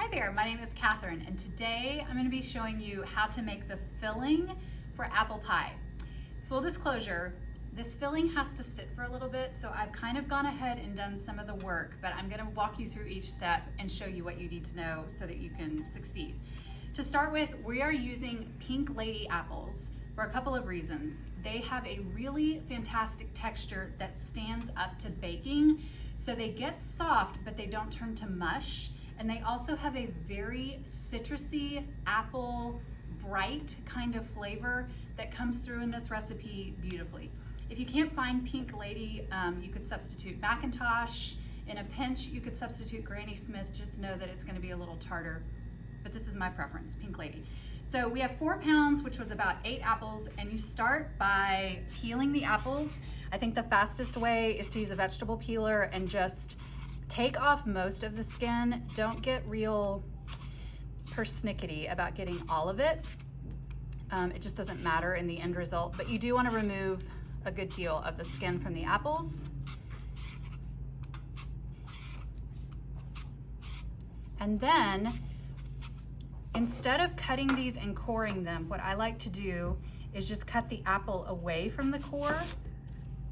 Hi there, my name is Catherine, and today I'm going to be showing you how to make the filling for apple pie. Full disclosure, this filling has to sit for a little bit, so I've kind of gone ahead and done some of the work, but I'm going to walk you through each step and show you what you need to know so that you can succeed. To start with, we are using Pink Lady apples for a couple of reasons. They have a really fantastic texture that stands up to baking, so they get soft, but they don't turn to mush. And they also have a very citrusy, apple, bright kind of flavor that comes through in this recipe beautifully. If you can't find Pink Lady, you could substitute Macintosh. In a pinch, you could substitute Granny Smith. Just know that it's gonna be a little tartar, but this is my preference, Pink Lady. So we have 4 pounds, which was about 8 apples, and you start by peeling the apples. I think the fastest way is to use a vegetable peeler and just take off most of the skin. Don't get real persnickety about getting all of it. It just doesn't matter in the end result, but you do want to remove a good deal of the skin from the apples. And then, instead of cutting these and coring them, what I like to do is just cut the apple away from the core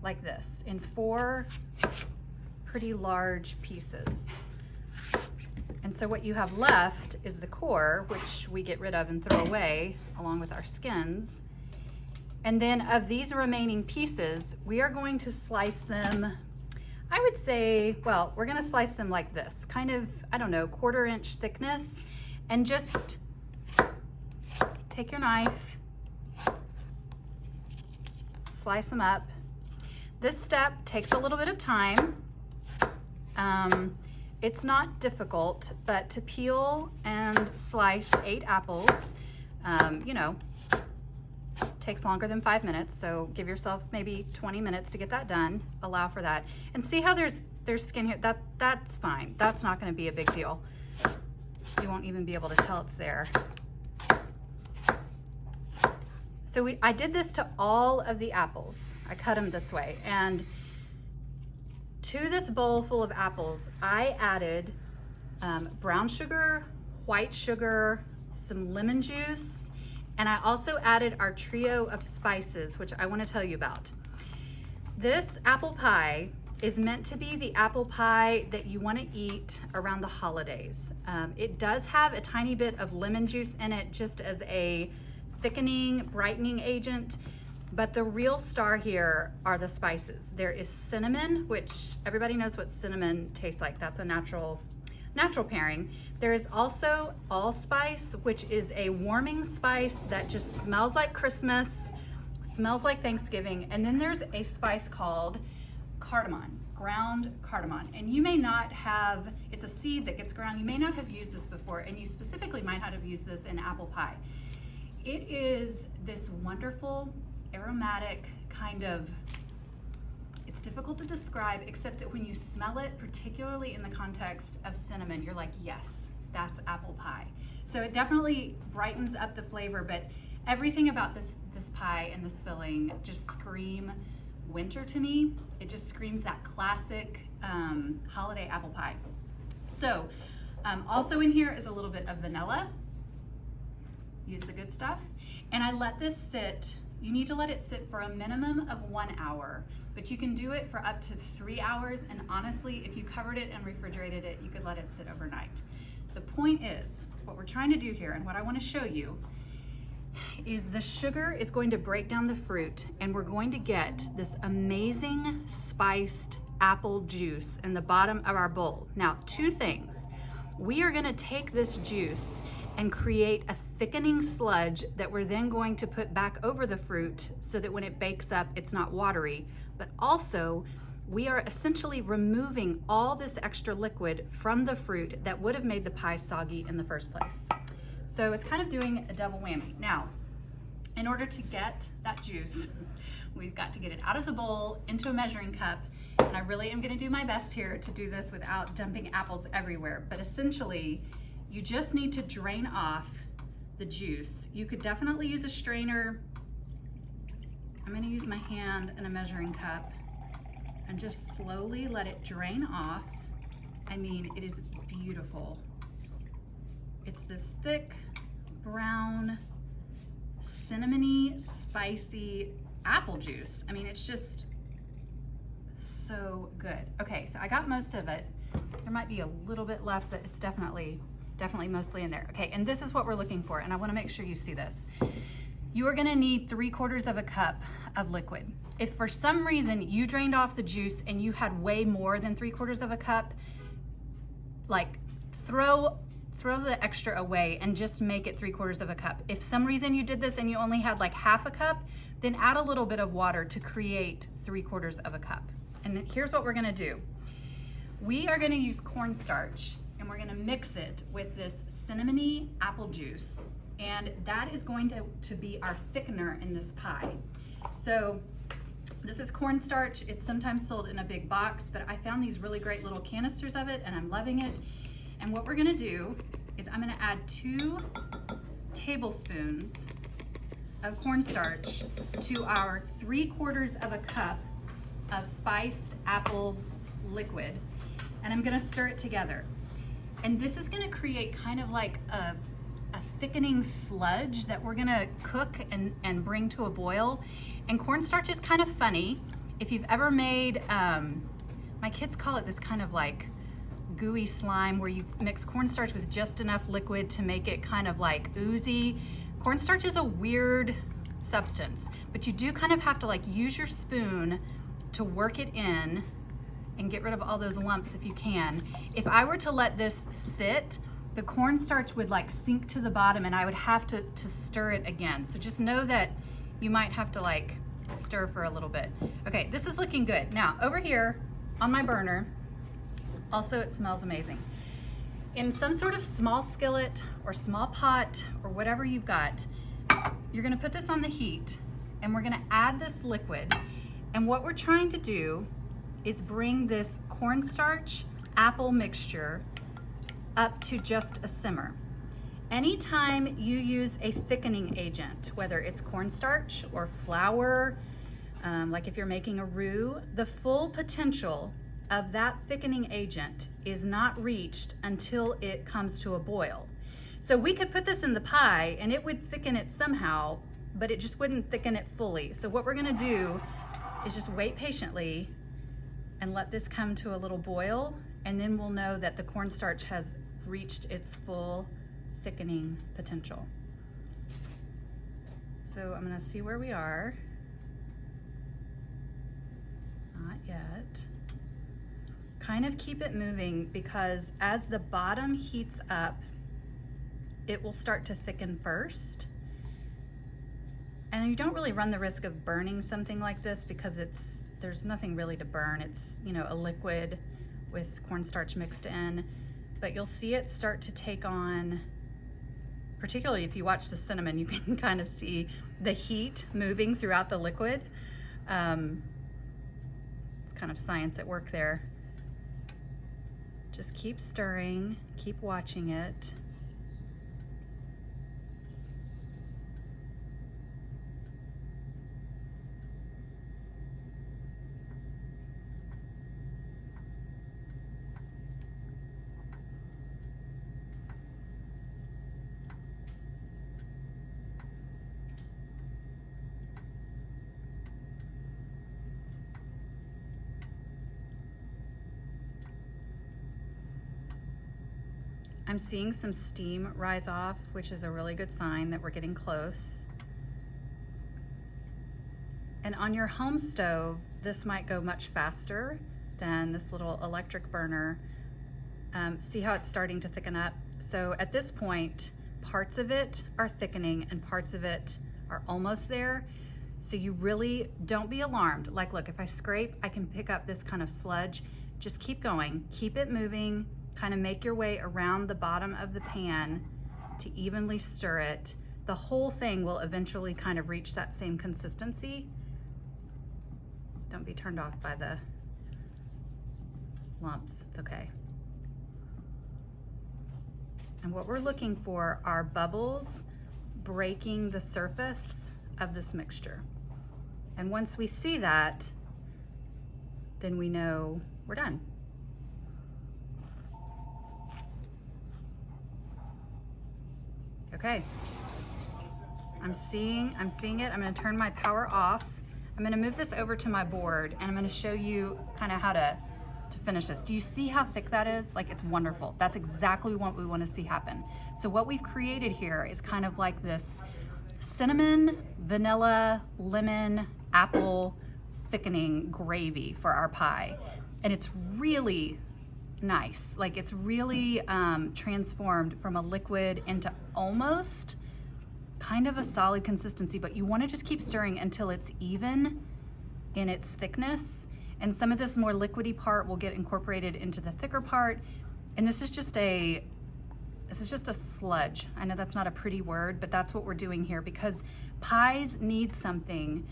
like this in 4 pretty large pieces. And so what you have left is the core, which we get rid of and throw away along with our skins. And then of these remaining pieces, we are going to slice them, I would say, well, we're gonna slice them like this, kind of, I don't know, 1/4 inch thickness, and just take your knife, slice them up. This step takes a little bit of time. It's not difficult, but to peel and slice 8 apples, you know, takes longer than 5 minutes. So give yourself maybe 20 minutes to get that done. Allow for that. And see how there's skin here? That's fine. That's not going to be a big deal. You won't even be able to tell it's there. So I did this to all of the apples. I cut them this way. And to this bowl full of apples, I added brown sugar, white sugar, some lemon juice, and I also added our trio of spices, which I want to tell you about. This apple pie is meant to be the apple pie that you want to eat around the holidays. It does have a tiny bit of lemon juice in it just as a thickening, brightening agent. But the real star here are the spices. There is cinnamon, which everybody knows what cinnamon tastes like. That's a natural pairing. There is also allspice, which is a warming spice that just smells like Christmas, smells like Thanksgiving. And then there's a spice called cardamom, ground cardamom. And you may not have, it's a seed that gets ground. You may not have used this before, and you specifically might not have used this in apple pie. It is this wonderful, aromatic kind of, it's difficult to describe, except that when you smell it, particularly in the context of cinnamon, you're like, yes, that's apple pie. So it definitely brightens up the flavor, but everything about this pie and this filling just scream winter to me. It just screams that classic holiday apple pie. So also in here is a little bit of vanilla. Use the good stuff. And I let this sit. You need to let it sit for a minimum of 1 hour, but you can do it for up to 3 hours. And honestly, if you covered it and refrigerated it, you could let it sit overnight. The point is, what we're trying to do here and what I want to show you is the sugar is going to break down the fruit, and we're going to get this amazing spiced apple juice in the bottom of our bowl. Now, 2 things. We are going to take this juice and create a thickening sludge that we're then going to put back over the fruit so that when it bakes up, it's not watery. But also, we are essentially removing all this extra liquid from the fruit that would have made the pie soggy in the first place. So it's kind of doing a double whammy. Now, in order to get that juice, we've got to get it out of the bowl into a measuring cup. And I really am gonna do my best here to do this without dumping apples everywhere. But essentially, you just need to drain off the juice. You could definitely use a strainer. I'm gonna use my hand and a measuring cup and just slowly let it drain off. I mean, it is beautiful. this thick, brown, cinnamony, spicy apple juice. I mean, it's just so good. Okay, so I got most of it. There might be a little bit left, but it's definitely mostly in there. Okay, and this is what we're looking for, and I wanna make sure you see this. You are gonna need 3/4 of a cup of liquid. If for some reason you drained off the juice and you had way more than 3/4 of a cup, like throw the extra away and just make it 3/4 of a cup. If some reason you did this and you only had like half a cup, then add a little bit of water to create 3/4 of a cup. And here's what we're gonna do. We are gonna use cornstarch and we're gonna mix it with this cinnamony apple juice. And that is going to be our thickener in this pie. So this is cornstarch. It's sometimes sold in a big box, but I found these really great little canisters of it and I'm loving it. And what we're gonna do is I'm gonna add 2 tablespoons of cornstarch to our 3/4 of a cup of spiced apple liquid. And I'm gonna stir it together. And this is gonna create kind of like a thickening sludge that we're gonna cook and bring to a boil. And cornstarch is kind of funny. If you've ever made, my kids call it this kind of like gooey slime where you mix cornstarch with just enough liquid to make it kind of like oozy. Cornstarch is a weird substance, but you do kind of have to like use your spoon to work it in and get rid of all those lumps if you can. If I were to let this sit, the cornstarch would like sink to the bottom and I would have to stir it again. So just know that you might have to like stir for a little bit. Okay, this is looking good. Now over here on my burner, also it smells amazing. In some sort of small skillet or small pot or whatever you've got, you're gonna put this on the heat and we're gonna add this liquid. And what we're trying to do is bring this cornstarch apple mixture up to just a simmer. Anytime you use a thickening agent, whether it's cornstarch or flour, like if you're making a roux, the full potential of that thickening agent is not reached until it comes to a boil. So we could put this in the pie and it would thicken it somehow, but it just wouldn't thicken it fully. So what we're gonna do is just wait patiently and let this come to a little boil, and then we'll know that the cornstarch has reached its full thickening potential. So I'm gonna see where we are. Not yet. Kind of keep it moving because as the bottom heats up, it will start to thicken first. And you don't really run the risk of burning something like this because there's nothing really to burn. It's, you know, a liquid with cornstarch mixed in, but you'll see it start to take on, particularly if you watch the cinnamon, you can kind of see the heat moving throughout the liquid. It's kind of science at work there. Just keep stirring, keep watching it. I'm seeing some steam rise off, which is a really good sign that we're getting close. And on your home stove, this might go much faster than this little electric burner. See how it's starting to thicken up? So at this point, parts of it are thickening and parts of it are almost there. So you really don't be alarmed. Like, look, if I scrape, I can pick up this kind of sludge. Just keep going, keep it moving. Kind of make your way around the bottom of the pan to evenly stir it. The whole thing will eventually kind of reach that same consistency. Don't be turned off by the lumps, it's okay. And what we're looking for are bubbles breaking the surface of this mixture. And once we see that, then we know we're done. Okay. I'm seeing it. I'm gonna turn my power off. I'm gonna move this over to my board and I'm gonna show you kind of how to finish this. Do you see how thick that is? Like, it's wonderful. That's exactly what we wanna see happen. So what we've created here is kind of like this cinnamon, vanilla, lemon, apple thickening gravy for our pie. And it's really nice. Like, it's really transformed from a liquid into almost kind of a solid consistency, but you want to just keep stirring until it's even in its thickness. And some of this more liquidy part will get incorporated into the thicker part. And this is just a sludge. I know that's not a pretty word, but that's what we're doing here, because pies need something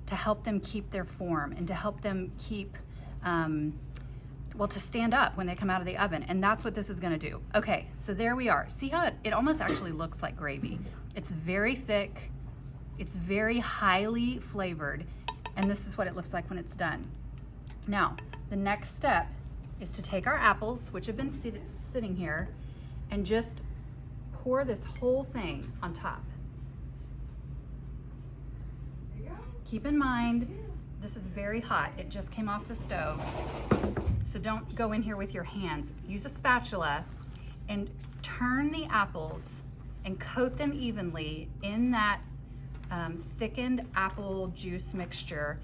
to help them keep their form and to help them keep, well, to stand up when they come out of the oven. And that's what this is gonna do. Okay, so there we are. See how it almost actually looks like gravy. It's very thick, it's very highly flavored, and this is what it looks like when it's done. Now, the next step is to take our apples, which have been sitting here, and just pour this whole thing on top. Keep in mind, this is very hot. It just came off the stove. So don't go in here with your hands. Use a spatula and turn the apples and coat them evenly in that thickened apple juice mixture.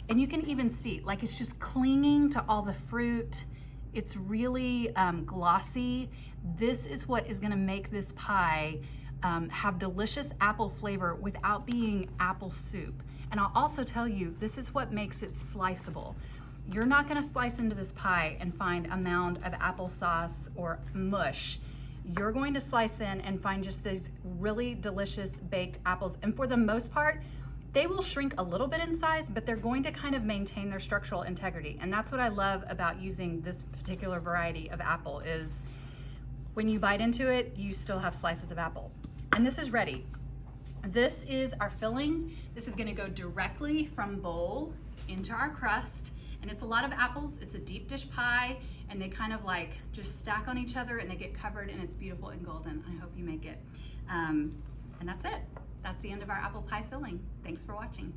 And you can even see, like, it's just clinging to all the fruit. It's really glossy. This is what is gonna make this pie have delicious apple flavor without being apple soup. And I'll also tell you, this is what makes it sliceable. You're not gonna slice into this pie and find a mound of applesauce or mush. You're going to slice in and find just these really delicious baked apples. And for the most part, they will shrink a little bit in size, but they're going to kind of maintain their structural integrity. And that's what I love about using this particular variety of apple, is when you bite into it, you still have slices of apple. And this is ready. This is our filling. This is gonna go directly from bowl into our crust. And it's a lot of apples. It's a deep dish pie, and they kind of like just stack on each other and they get covered, and it's beautiful and golden. I hope you make it. And that's it. That's the end of our apple pie filling. Thanks for watching.